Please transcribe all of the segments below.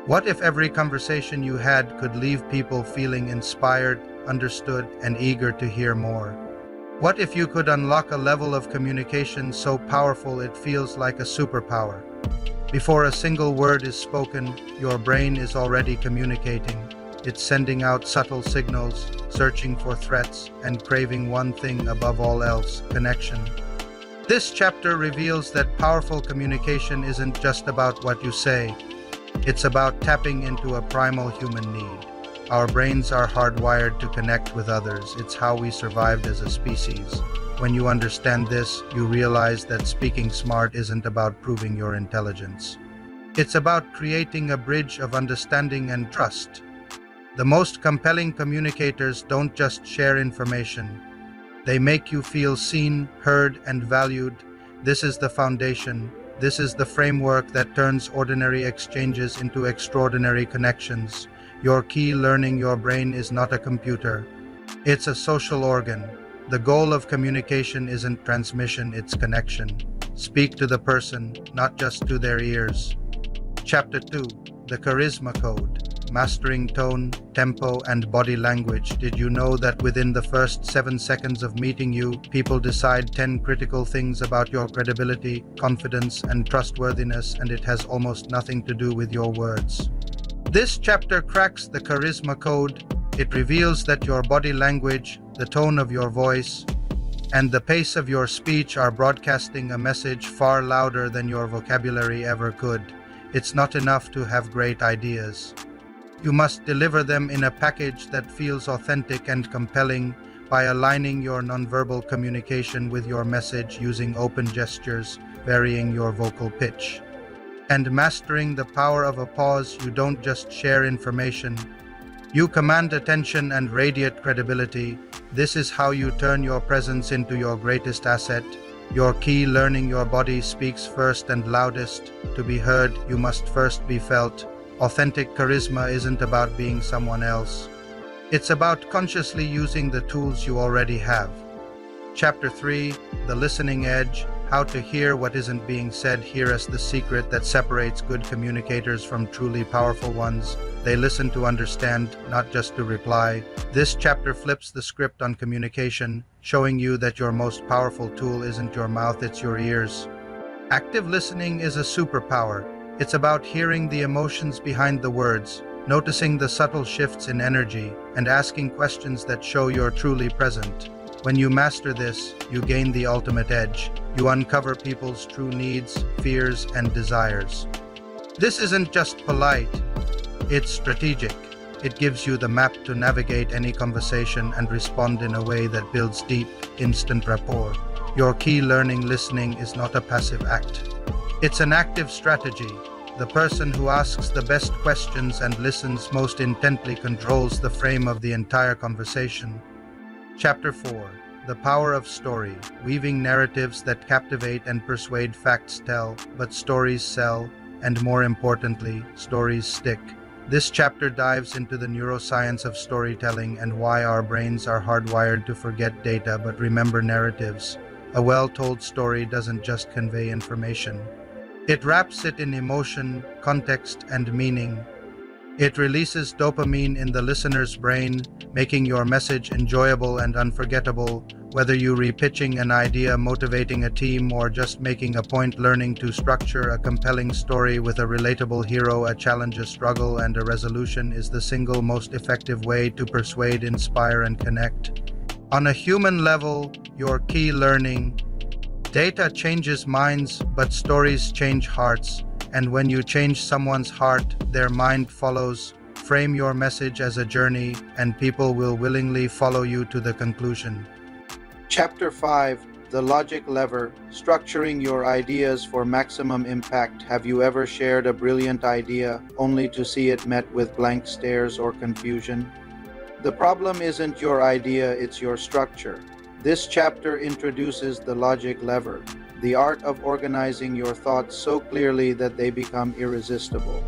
What if every conversation you had could leave people feeling inspired, understood, and eager to hear more? What if you could unlock a level of communication so powerful it feels like a superpower? Before a single word is spoken, your brain is already communicating. It's sending out subtle signals, searching for threats, and craving one thing above all else: connection. This chapter reveals that powerful communication isn't just about what you say. It's about tapping into a primal human need. Our brains are hardwired to connect with others. It's how we survived as a species. When you understand this, you realize that speaking smart isn't about proving your intelligence. It's about creating a bridge of understanding and trust. The most compelling communicators don't just share information. They make you feel seen, heard, and valued. This is the foundation. This is the framework that turns ordinary exchanges into extraordinary connections. Your key: learning your brain is not a computer. It's a social organ. The goal of communication isn't transmission, it's connection. Speak to the person, not just to their ears. Chapter 2: The Charisma Code. Mastering tone, tempo, and body language. Did you know that within the first 7 seconds of meeting you, people decide 10 critical things about your credibility, confidence, and trustworthiness, and it has almost nothing to do with your words? This chapter cracks the charisma code. It reveals that your body language, the tone of your voice, and the pace of your speech are broadcasting a message far louder than your vocabulary ever could. It's not enough to have great ideas. You must deliver them in a package that feels authentic and compelling. By aligning your nonverbal communication with your message using open gestures, varying your vocal pitch, and mastering the power of a pause, you don't just share information. You command attention and radiate credibility. This is how you turn your presence into your greatest asset. Your key: learning your body speaks first and loudest. To be heard, you must first be felt. Authentic charisma isn't about being someone else. It's about consciously using the tools you already have. Chapter 3: The Listening Edge. How to hear what isn't being said. Hear is the secret that separates good communicators from truly powerful ones. They listen to understand, not just to reply. This chapter flips the script on communication, showing you that your most powerful tool isn't your mouth, it's your ears. Active listening is a superpower. It's about hearing the emotions behind the words, noticing the subtle shifts in energy, and asking questions that show you're truly present. When you master this, you gain the ultimate edge. You uncover people's true needs, fears, and desires. This isn't just polite, it's strategic. It gives you the map to navigate any conversation and respond in a way that builds deep, instant rapport. Your key: learning listening is not a passive act. It's an active strategy. The person who asks the best questions and listens most intently controls the frame of the entire conversation. Chapter 4: The Power of Story. Weaving narratives that captivate and persuade. Facts tell, but stories sell, and more importantly, stories stick. This chapter dives into the neuroscience of storytelling and why our brains are hardwired to forget data but remember narratives. A well-told story doesn't just convey information. It wraps it in emotion, context, and meaning. It releases dopamine in the listener's brain, making your message enjoyable and unforgettable. Whether you're repitching an idea, motivating a team, or just making a point, learning to structure a compelling story with a relatable hero, a challenge, a struggle, and a resolution is the single most effective way to persuade, inspire, and connect. On a human level, your key: learning. Data changes minds, but stories change hearts. And when you change someone's heart, their mind follows. Frame your message as a journey, and people will willingly follow you to the conclusion. Chapter 5: The Logic Lever. Structuring your ideas for maximum impact. Have you ever shared a brilliant idea only to see it met with blank stares or confusion? The problem isn't your idea, it's your structure. This chapter introduces the logic lever, the art of organizing your thoughts so clearly that they become irresistible.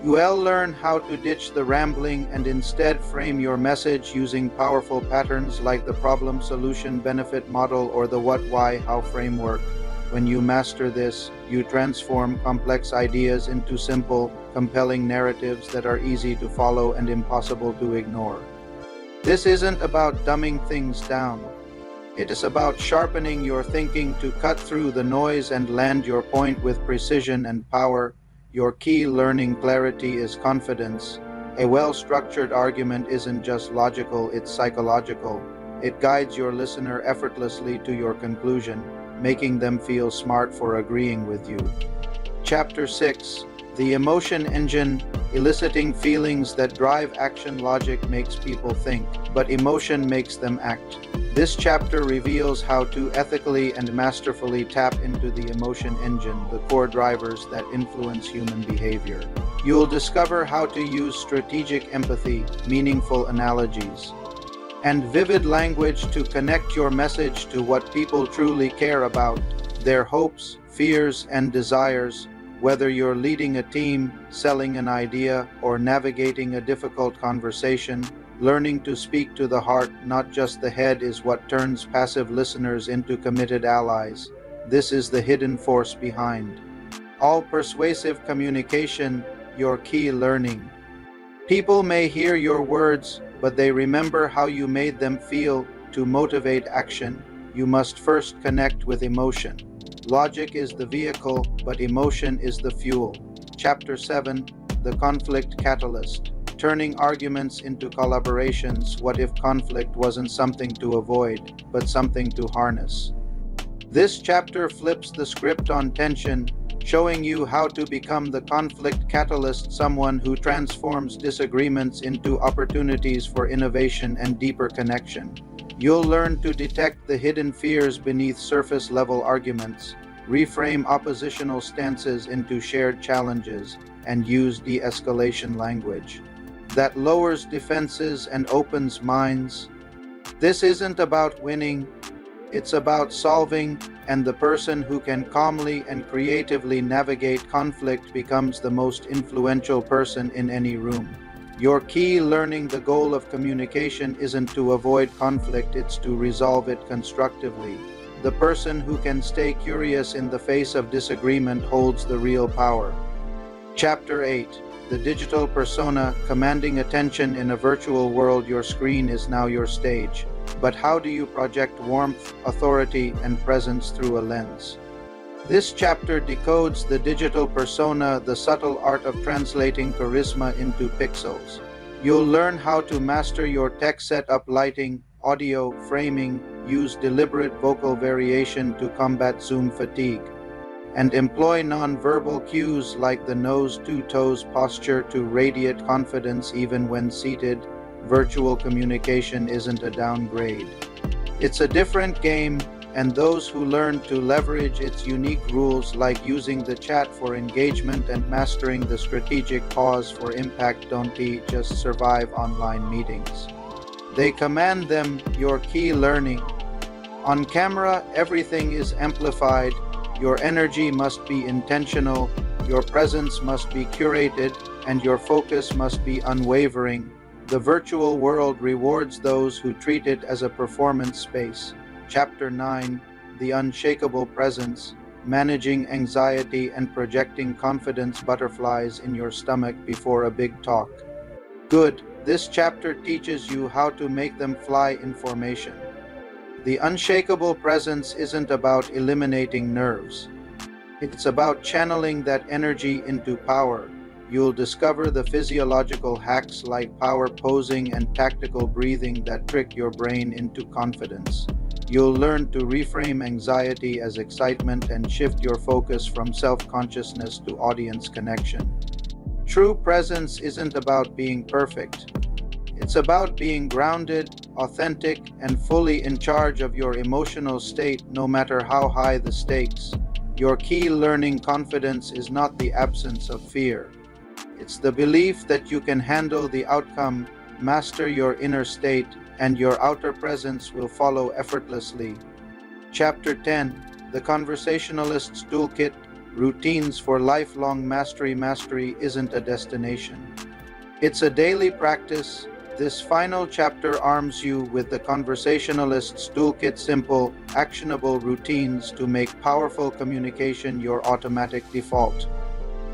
You'll learn how to ditch the rambling and instead frame your message using powerful patterns like the problem-solution benefit model or the what, why, how framework. When you master this, you transform complex ideas into simple, compelling narratives that are easy to follow and impossible to ignore. This isn't about dumbing things down. It is about sharpening your thinking to cut through the noise and land your point with precision and power. Your key learning clarity is confidence. A well-structured argument isn't just logical, it's psychological. It guides your listener effortlessly to your conclusion, making them feel smart for agreeing with you. Chapter 6. The Emotion Engine. Eliciting feelings that drive action. Logic makes people think, but emotion makes them act. This chapter reveals how to ethically and masterfully tap into the emotion engine, the core drivers that influence human behavior. You'll discover how to use strategic empathy, meaningful analogies, and vivid language to connect your message to what people truly care about, their hopes, fears, and desires. Whether you're leading a team, selling an idea, or navigating a difficult conversation, learning to speak to the heart, not just the head, is what turns passive listeners into committed allies. This is the hidden force behind all persuasive communication, your key learning. People may hear your words, but they remember how you made them feel. To motivate action, you must first connect with emotion. Logic is the vehicle, but emotion is the fuel. Chapter 7. The Conflict Catalyst. Turning arguments into collaborations. What if conflict wasn't something to avoid, but something to harness? This chapter flips the script on tension, showing you how to become the conflict catalyst, someone who transforms disagreements into opportunities for innovation and deeper connection. You'll learn to detect the hidden fears beneath surface-level arguments, reframe oppositional stances into shared challenges, and use de-escalation language that lowers defenses and opens minds. This isn't about winning, it's about solving, and the person who can calmly and creatively navigate conflict becomes the most influential person in any room. Your key learning. The goal of communication isn't to avoid conflict, it's to resolve it constructively. The person who can stay curious in the face of disagreement holds the real power. Chapter 8. The Digital Persona. Commanding attention in a virtual world. Your screen is now your stage. But how do you project warmth, authority, and presence through a lens? This chapter decodes the digital persona, the subtle art of translating charisma into pixels. You'll learn how to master your tech setup, lighting, audio, framing, use deliberate vocal variation to combat Zoom fatigue, and employ non-verbal cues like the nose-to-toes posture to radiate confidence even when seated. Virtual communication isn't a downgrade. It's a different game, and those who learn to leverage its unique rules, like using the chat for engagement and mastering the strategic pause for impact, don't just survive online meetings. They command them. Your key learning. On camera, everything is amplified. Your energy must be intentional, your presence must be curated, and your focus must be unwavering. The virtual world rewards those who treat it as a performance space. Chapter 9. The Unshakable Presence. Managing anxiety and projecting confidence. Butterflies in your stomach before a big talk. Good. This chapter teaches you how to make them fly in formation. The unshakable presence isn't about eliminating nerves. It's about channeling that energy into power. You'll discover the physiological hacks like power posing and tactical breathing that trick your brain into confidence. You'll learn to reframe anxiety as excitement and shift your focus from self-consciousness to audience connection. True presence isn't about being perfect. It's about being grounded, authentic, and fully in charge of your emotional state, no matter how high the stakes. Your key learning. Confidence is not the absence of fear. It's the belief that you can handle the outcome. Master your inner state, and your outer presence will follow effortlessly. Chapter 10. The Conversationalist's Toolkit. Routines for lifelong mastery. Mastery isn't a destination. It's a daily practice. This final chapter arms you with the Conversationalist's Toolkit, simple, actionable routines to make powerful communication your automatic default.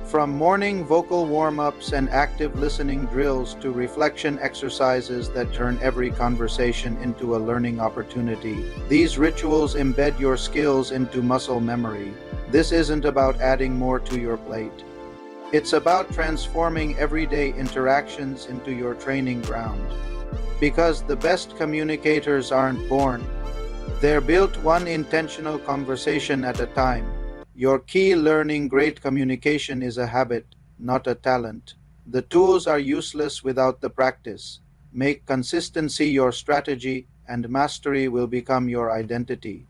From morning vocal warm-ups and active listening drills to reflection exercises that turn every conversation into a learning opportunity, these rituals embed your skills into muscle memory. This isn't about adding more to your plate. It's about transforming everyday interactions into your training ground. Because the best communicators aren't born, they're built one intentional conversation at a time. Your key: learning great communication is a habit, not a talent. The tools are useless without the practice. Make consistency your strategy, and mastery will become your identity.